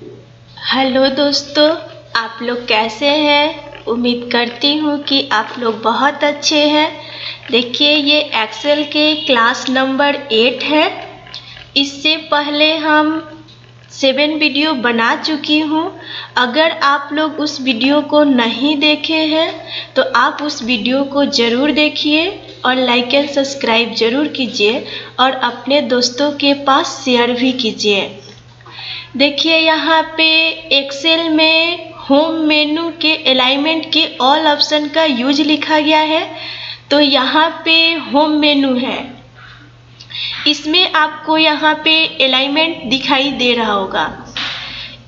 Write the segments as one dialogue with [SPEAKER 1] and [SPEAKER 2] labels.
[SPEAKER 1] Hello दोस्तों, आप लोग कैसे हैं? उम्मीद करती हूँ कि आप लोग बहुत अच्छे हैं। देखिए, ये एक्सेल के क्लास नंबर 8 है। इससे पहले हम 7 वीडियो बना चुकी हूँ। अगर आप लोग उस वीडियो को नहीं देखे हैं तो आप उस वीडियो को ज़रूर देखिए और लाइक एंड सब्सक्राइब ज़रूर कीजिए और अपने दोस्तों के पास शेयर भी कीजिए। देखिए, यहाँ पे एक्सेल में होम मेनू के अलाइनमेंट के ऑल ऑप्शन का यूज लिखा गया है। तो यहाँ पे होम मेनू है, इसमें आपको यहाँ पे अलाइनमेंट दिखाई दे रहा होगा।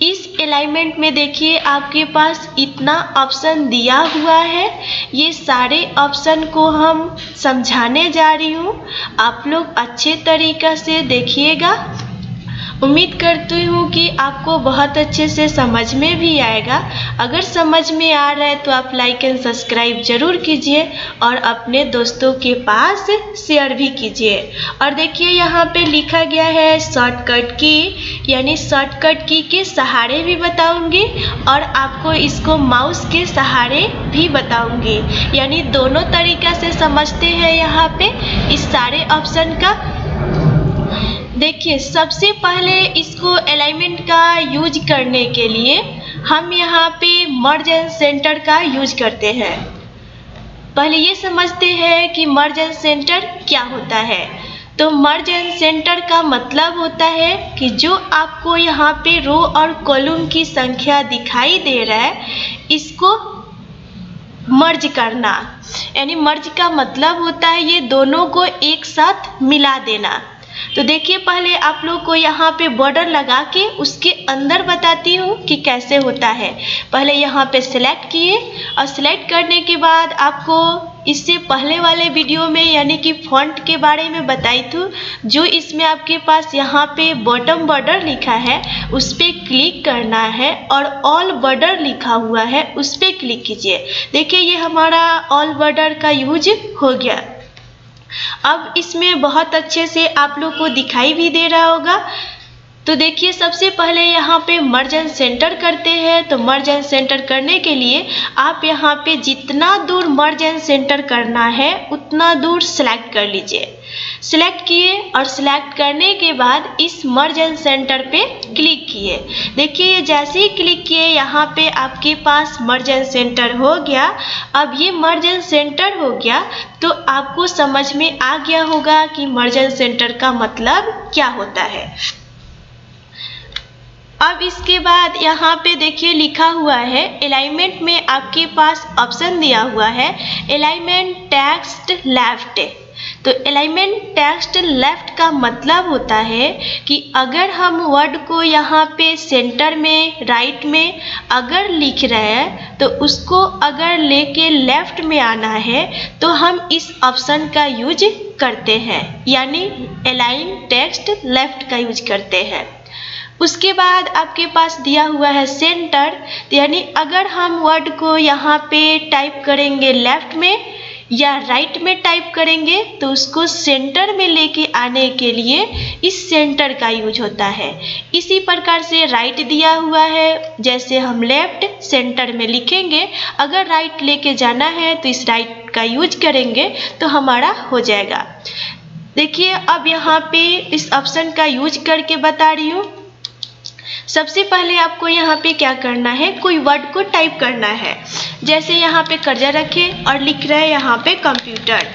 [SPEAKER 1] इस अलाइनमेंट में देखिए आपके पास इतना ऑप्शन दिया हुआ है। ये सारे ऑप्शन को हम समझाने जा रही हूँ, आप लोग अच्छे तरीक़ा से देखिएगा। उम्मीद करती हूँ कि आपको बहुत अच्छे से समझ में भी आएगा। अगर समझ में आ रहा है तो आप लाइक एंड सब्सक्राइब ज़रूर कीजिए और अपने दोस्तों के पास शेयर भी कीजिए। और देखिए, यहाँ पे लिखा गया है शॉर्टकट की, यानी शॉर्टकट की के सहारे भी बताऊंगी और आपको इसको माउस के सहारे भी बताऊंगी, यानी दोनों तरीक़ा से समझते हैं यहाँ पे इस सारे ऑप्शन का। देखिए, सबसे पहले इसको अलाइनमेंट का यूज करने के लिए हम यहाँ पे मर्ज एंड सेंटर का यूज करते हैं। पहले ये समझते हैं कि मर्ज एंड सेंटर क्या होता है। तो मर्ज एंड सेंटर का मतलब होता है कि जो आपको यहाँ पे रो और कॉलम की संख्या दिखाई दे रहा है, इसको मर्ज करना। यानी मर्ज का मतलब होता है ये दोनों को एक साथ मिला देना। तो देखिए, पहले आप लोग को यहाँ पे बॉर्डर लगा के उसके अंदर बताती हूँ कि कैसे होता है। पहले यहाँ पे सिलेक्ट किए और सिलेक्ट करने के बाद आपको इससे पहले वाले वीडियो में यानी कि फॉन्ट के बारे में बताई थी, जो इसमें आपके पास यहाँ पे बॉटम बॉर्डर लिखा है उस पर क्लिक करना है और ऑल बॉर्डर लिखा हुआ है उस पर क्लिक कीजिए। देखिए, ये हमारा ऑल बॉर्डर का यूज हो गया। अब इसमें बहुत अच्छे से आप लोग को दिखाई भी दे रहा होगा। तो देखिए, सबसे पहले यहाँ पे मर्ज एंड सेंटर करते हैं। तो मर्ज एंड सेंटर करने के लिए आप यहाँ पे जितना दूर मर्ज एंड सेंटर करना है उतना दूर सेलेक्ट कर लीजिए। सिलेक्ट किए और सिलेक्ट करने के बाद इस मर्ज एंड सेंटर पे क्लिक किए। देखिए, जैसे ही क्लिक किए यहाँ पे आपके पास मर्ज एंड सेंटर हो गया। अब ये मर्ज एंड सेंटर हो गया तो आपको समझ में आ गया होगा कि मर्ज एंड सेंटर का मतलब क्या होता है। अब इसके बाद यहाँ पे देखिए लिखा हुआ है अलाइनमेंट में आपके पास ऑप्शन दिया हुआ है अलाइनमेंट टेक्स्ट लेफ्ट। तो अलाइनमेंट टेक्स्ट लेफ्ट का मतलब होता है कि अगर हम वर्ड को यहाँ पे सेंटर में राइट में अगर लिख रहे हैं तो उसको अगर लेके लेफ्ट में आना है तो हम इस ऑप्शन का यूज करते हैं, यानी अलाइन टेक्स्ट लेफ्ट का यूज करते हैं। उसके बाद आपके पास दिया हुआ है सेंटर, यानी अगर हम वर्ड को यहाँ पे टाइप करेंगे लेफ्ट में या राइट में टाइप करेंगे तो उसको सेंटर में लेके आने के लिए इस सेंटर का यूज होता है। इसी प्रकार से राइट दिया हुआ है, जैसे हम लेफ्ट सेंटर में लिखेंगे, अगर राइट लेके जाना है तो इस राइट का यूज करेंगे तो हमारा हो जाएगा। देखिए, अब यहाँ पे इस ऑप्शन का यूज करके बता रही हूँ। सबसे पहले आपको यहाँ पे क्या करना है, कोई वर्ड को टाइप करना है। जैसे यहाँ पे कर्सर रखें और लिख रहे हैं यहाँ पे कंप्यूटर।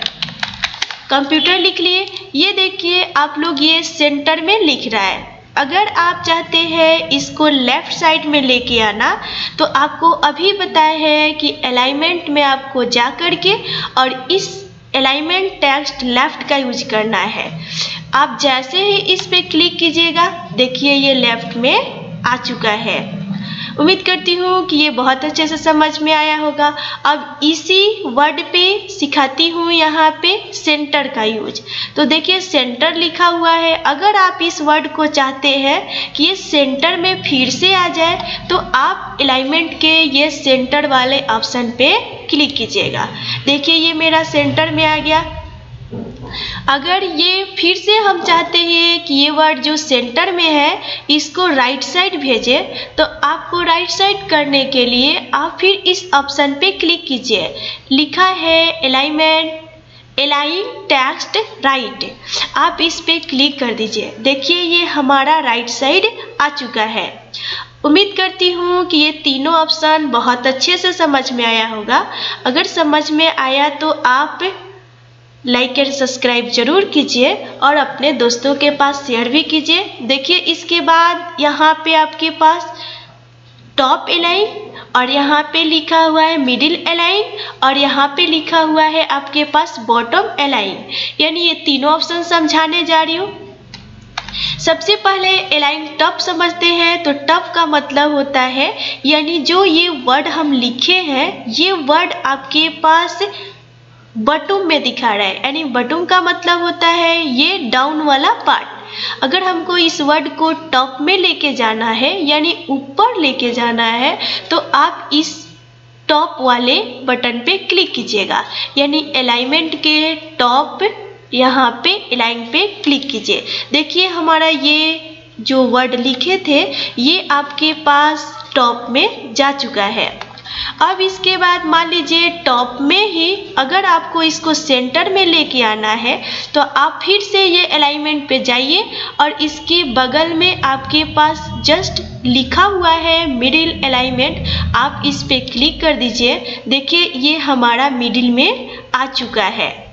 [SPEAKER 1] कंप्यूटर लिख लिए। ये देखिए आप लोग ये सेंटर में लिख रहा है। अगर आप चाहते हैं इसको लेफ्ट साइड में लेके आना तो आपको अभी बताया है कि अलाइनमेंट में आपको जा करके और इस अलाइनमेंट टेक्स्ट लेफ्ट का यूज करना है। आप जैसे ही इस पे क्लिक कीजिएगा, देखिए ये लेफ्ट में आ चुका है। उम्मीद करती हूँ कि ये बहुत अच्छे से समझ में आया होगा। अब इसी वर्ड पे सिखाती हूँ यहाँ पे सेंटर का यूज। तो देखिए, सेंटर लिखा हुआ है। अगर आप इस वर्ड को चाहते हैं कि ये सेंटर में फिर से आ जाए तो आप अलाइनमेंट के ये सेंटर वाले ऑप्शन पे क्लिक कीजिएगा। देखिए, ये मेरा सेंटर में आ गया। अगर ये फिर से हम चाहते हैं कि ये वर्ड जो सेंटर में है इसको राइट साइड भेजे, तो आपको राइट साइड करने के लिए आप फिर इस ऑप्शन पे क्लिक कीजिए। लिखा है अलाइन टेक्स्ट राइट, आप इस पे क्लिक कर दीजिए। देखिए ये हमारा राइट साइड आ चुका है। उम्मीद करती हूँ कि ये तीनों ऑप्शन बहुत अच्छे से समझ में आया होगा। अगर समझ में आया तो आप लाइक एंड सब्सक्राइब जरूर कीजिए और अपने दोस्तों के पास शेयर भी कीजिए। देखिए इसके बाद यहाँ पे आपके पास टॉप अलाइन और यहाँ पे लिखा हुआ है मिडिल अलाइन और यहाँ पे लिखा हुआ है आपके पास बॉटम अलाइन, यानी ये तीनों ऑप्शन समझाने जा रही हूँ। सबसे पहले अलाइन टॉप समझते हैं। तो टॉप का मतलब होता है यानी जो ये वर्ड हम लिखे हैं ये वर्ड आपके पास बॉटम में दिखा रहा है, यानी बॉटम का मतलब होता है ये डाउन वाला पार्ट। अगर हमको इस वर्ड को टॉप में लेके जाना है यानी ऊपर लेके जाना है तो आप इस टॉप वाले बटन पे क्लिक कीजिएगा, यानी अलाइनमेंट के टॉप यहाँ पे अलाइन पे क्लिक कीजिए। देखिए हमारा ये जो वर्ड लिखे थे ये आपके पास टॉप में जा चुका है। अब इसके बाद मान लीजिए टॉप में ही अगर आपको इसको सेंटर में लेके आना है तो आप फिर से ये अलाइनमेंट पे जाइए और इसके बगल में आपके पास जस्ट लिखा हुआ है मिडिल अलाइनमेंट, आप इस पे क्लिक कर दीजिए। देखिए ये हमारा मिडिल में आ चुका है।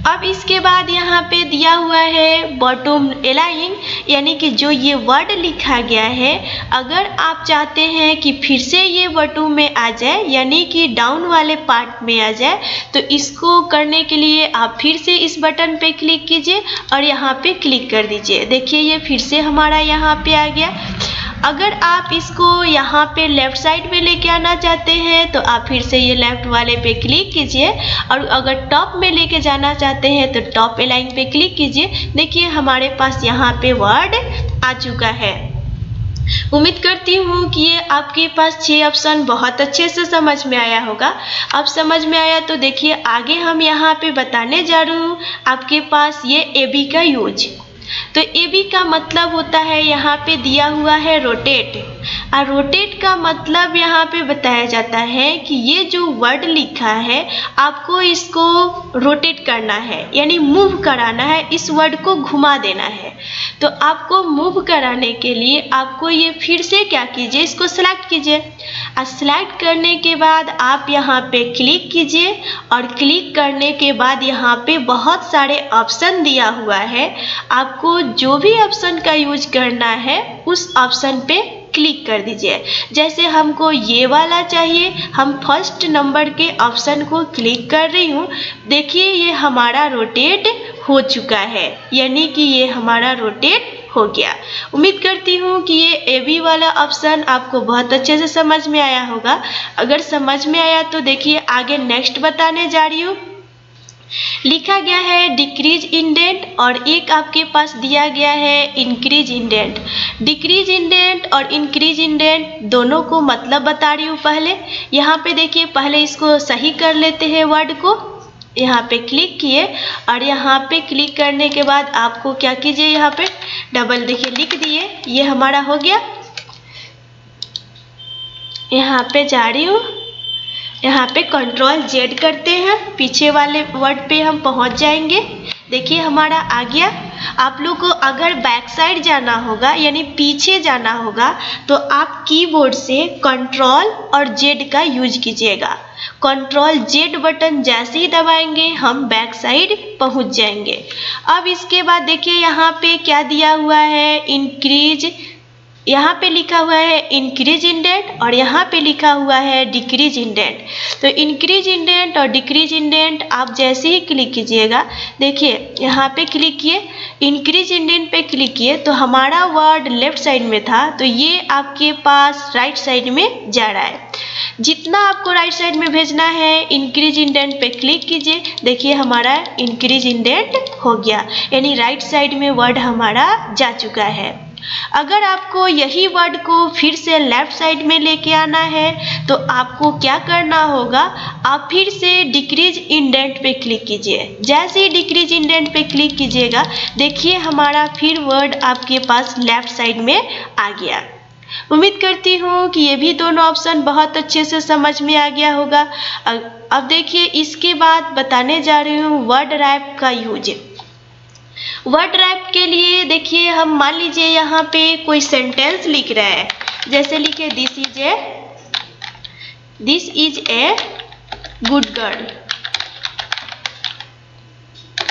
[SPEAKER 1] अब इसके बाद यहाँ पे दिया हुआ है बॉटम अलाइन, यानी कि जो ये वर्ड लिखा गया है अगर आप चाहते हैं कि फिर से ये बॉटम में आ जाए यानी कि डाउन वाले पार्ट में आ जाए, तो इसको करने के लिए आप फिर से इस बटन पे क्लिक कीजिए और यहाँ पे क्लिक कर दीजिए। देखिए ये फिर से हमारा यहाँ पे आ गया। अगर आप इसको यहाँ पे लेफ्ट साइड में लेके आना चाहते हैं तो आप फिर से ये लेफ्ट वाले पे क्लिक कीजिए और अगर टॉप में लेके जाना चाहते हैं तो टॉप अलाइन पे क्लिक कीजिए। देखिए हमारे पास यहाँ पे वर्ड आ चुका है। उम्मीद करती हूँ कि ये आपके पास 6 ऑप्शन बहुत अच्छे से समझ में आया होगा। अब समझ में आया तो देखिए आगे हम यहाँ पे बताने जा रही हूँ आपके पास ये AB का यूज। तो AB का मतलब होता है यहाँ पे दिया हुआ है रोटेट, और रोटेट का मतलब यहाँ पे बताया जाता है कि ये जो वर्ड लिखा है आपको इसको रोटेट करना है, यानी मूव कराना है, इस वर्ड को घुमा देना है। तो आपको मूव कराने के लिए आपको ये फिर से क्या कीजिए, इसको सेलेक्ट कीजिए और सेलेक्ट करने के बाद आप यहाँ पे क्लिक कीजिए और क्लिक करने के बाद यहाँ पे बहुत सारे ऑप्शन दिया हुआ है। आपको जो भी ऑप्शन का यूज करना है उस ऑप्शन पे क्लिक कर दीजिए। जैसे हमको ये वाला चाहिए, हम फर्स्ट नंबर के ऑप्शन को क्लिक कर रही हूँ। देखिए ये हमारा रोटेट हो चुका है, यानी कि ये हमारा रोटेट हो गया। उम्मीद करती हूँ कि ये AB वाला ऑप्शन आपको बहुत अच्छे से समझ में आया होगा। अगर समझ में आया तो देखिए आगे नेक्स्ट बताने जा रही हूँ। लिखा गया है डिक्रीज इंडेंट और एक आपके पास दिया गया है इंक्रीज इंडेंट। डिक्रीज इंडेंट और इंक्रीज इंडेंट दोनों को मतलब बता रही हूँ। पहले यहाँ पे देखिए, पहले इसको सही कर लेते हैं वर्ड को। यहाँ पे क्लिक किए और यहाँ पे क्लिक करने के बाद आपको क्या कीजिए, यहाँ पे डबल देखिए लिख दिए, ये हमारा हो गया। यहाँ पे जा रही हूँ, यहाँ पे Ctrl Z करते हैं, पीछे वाले वर्ड पे हम पहुँच जाएंगे। देखिए हमारा आ गया। आप लोग को अगर बैक साइड जाना होगा यानी पीछे जाना होगा तो आप कीबोर्ड से Ctrl और Z का यूज कीजिएगा। Ctrl Z बटन जैसे ही दबाएंगे हम बैक साइड पहुँच जाएंगे। अब इसके बाद देखिए यहाँ पे क्या दिया हुआ है, इंक्रीज, यहाँ पे लिखा हुआ है इंक्रीज इंडेंट और यहाँ पे लिखा हुआ है डिक्रीज इंडेंट। तो इंक्रीज इंडेंट और डिक्रीज इंडेंट आप जैसे ही क्लिक कीजिएगा, देखिए यहाँ पे क्लिक किए, इंक्रीज इंडेंट पे क्लिक किए तो हमारा वर्ड लेफ्ट साइड में था, तो ये आपके पास राइट साइड में जा रहा है। जितना आपको राइट साइड में भेजना है इंक्रीज इंडेंट पे क्लिक कीजिए। देखिए हमारा इंक्रीज इंडेंट हो गया, यानी राइट साइड में वर्ड हमारा जा चुका है। अगर आपको यही वर्ड को फिर से लेफ्ट साइड में लेके आना है तो आपको क्या करना होगा, आप फिर से डिक्रीज इंडेंट पे क्लिक कीजिए। जैसे ही डिक्रीज इंडेंट पे क्लिक कीजिएगा, देखिए हमारा फिर वर्ड आपके पास लेफ्ट साइड में आ गया। उम्मीद करती हूँ कि ये भी दोनों ऑप्शन बहुत अच्छे से समझ में आ गया होगा। अब देखिए इसके बाद बताने जा रही हूँ वर्ड रैप का यूज। वर्ड रैप के लिए देखिए हम मान लीजिए यहाँ पे कोई सेंटेंस लिख रहा है, जैसे लिखे this is a good girl.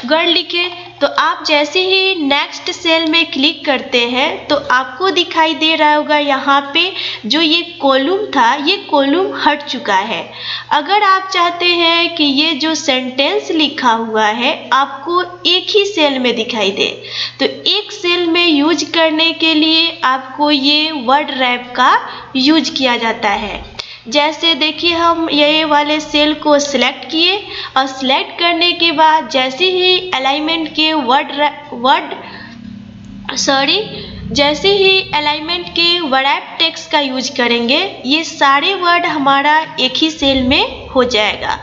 [SPEAKER 1] Girl लिखे तो आप जैसे ही नेक्स्ट सेल में क्लिक करते हैं तो आपको दिखाई दे रहा होगा यहाँ पे जो ये कॉलम था, ये कॉलम हट चुका है। अगर आप चाहते हैं कि ये जो सेंटेंस लिखा हुआ है आपको एक ही सेल में दिखाई दे, तो एक सेल में यूज करने के लिए आपको ये वर्ड रैप का यूज किया जाता है। जैसे देखिए हम ये वाले सेल को सिलेक्ट किए और सिलेक्ट करने के बाद जैसे ही अलाइनमेंट के जैसे ही अलाइनमेंट के वर्ड टेक्स्ट का यूज करेंगे, ये सारे वर्ड हमारा एक ही सेल में हो जाएगा।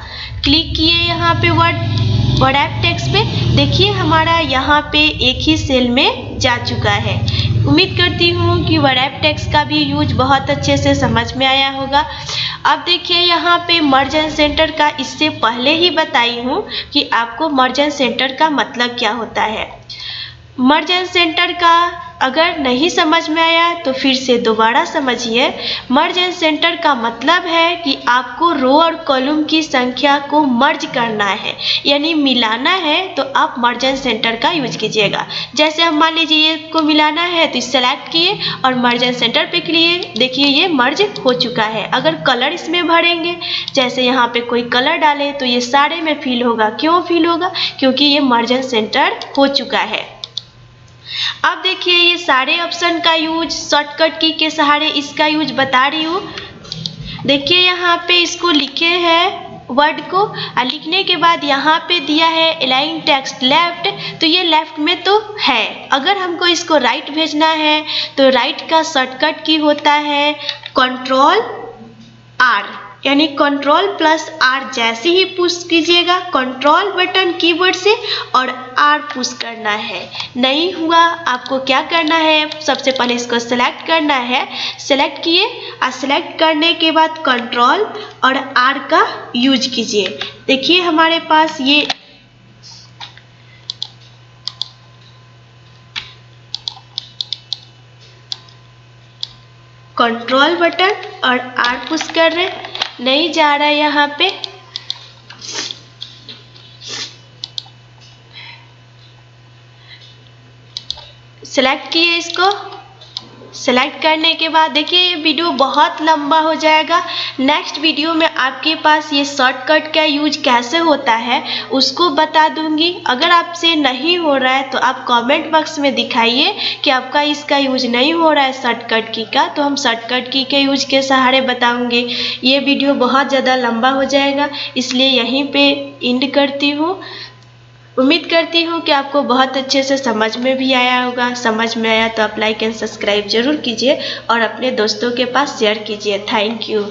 [SPEAKER 1] क्लिक किए यहाँ पे वर्ड टेक्स्ट पे, देखिए हमारा यहाँ पे एक ही सेल में जा चुका है। उम्मीद करती हूँ कि वर्ड टेक्स्ट का भी यूज बहुत अच्छे से समझ में आया होगा। अब देखिए यहाँ पे मर्ज एंड सेंटर का इससे पहले ही बताई हूँ कि आपको मर्ज एंड सेंटर का मतलब क्या होता है। मर्ज एंड सेंटर का अगर नहीं समझ में आया तो फिर से दोबारा समझिए। मर्ज एंड सेंटर का मतलब है कि आपको रो और कॉलम की संख्या को मर्ज करना है, यानी मिलाना है, तो आप मर्ज एंड सेंटर का यूज कीजिएगा। जैसे हम मान लीजिए ये को मिलाना है तो सेलेक्ट किए और मर्ज एंड सेंटर पे किए, देखिए ये मर्ज हो चुका है। अगर कलर इसमें भरेंगे, जैसे यहाँ पे कोई कलर डाले तो ये सारे में फिल होगा। क्यों फिल होगा? क्योंकि ये मर्ज एंड सेंटर हो चुका है। अब देखिए ये सारे ऑप्शन का यूज शॉर्टकट की के सहारे इसका यूज बता रही हूँ। देखिए यहाँ पे इसको लिखे हैं वर्ड को, और लिखने के बाद यहाँ पे दिया है अलाइन टेक्स्ट लेफ्ट, तो ये लेफ्ट में तो है। अगर हमको इसको राइट भेजना है तो राइट का शॉर्टकट की होता है कंट्रोल आर, यानी कंट्रोल प्लस आर जैसे ही पुश कीजिएगा कंट्रोल बटन कीबोर्ड से और आर पुश करना है। नहीं हुआ, आपको क्या करना है, सबसे पहले इसको सेलेक्ट करना है। सेलेक्ट किए और सेलेक्ट करने के बाद कंट्रोल और आर का यूज कीजिए। देखिए हमारे पास ये कंट्रोल बटन और आर पुश कर रहे, नहीं जा रहा है यहाँ पे। सेलेक्ट किए इसको, सेलेक्ट करने के बाद देखिए ये वीडियो बहुत लंबा हो जाएगा। नेक्स्ट वीडियो में आपके पास ये शॉर्टकट का यूज कैसे होता है उसको बता दूंगी। अगर आपसे नहीं हो रहा है तो आप कमेंट बॉक्स में दिखाइए कि आपका इसका यूज नहीं हो रहा है शॉर्टकट की का, तो हम शॉर्टकट की के यूज के सहारे बताऊंगे। ये वीडियो बहुत ज़्यादा लंबा हो जाएगा, इसलिए यहीं पे एंड करती हूँ। उम्मीद करती हूँ कि आपको बहुत अच्छे से समझ में भी आया होगा। समझ में आया तो आप लाइक एंड सब्सक्राइब जरूर कीजिए और अपने दोस्तों के पास शेयर कीजिए। Thank you.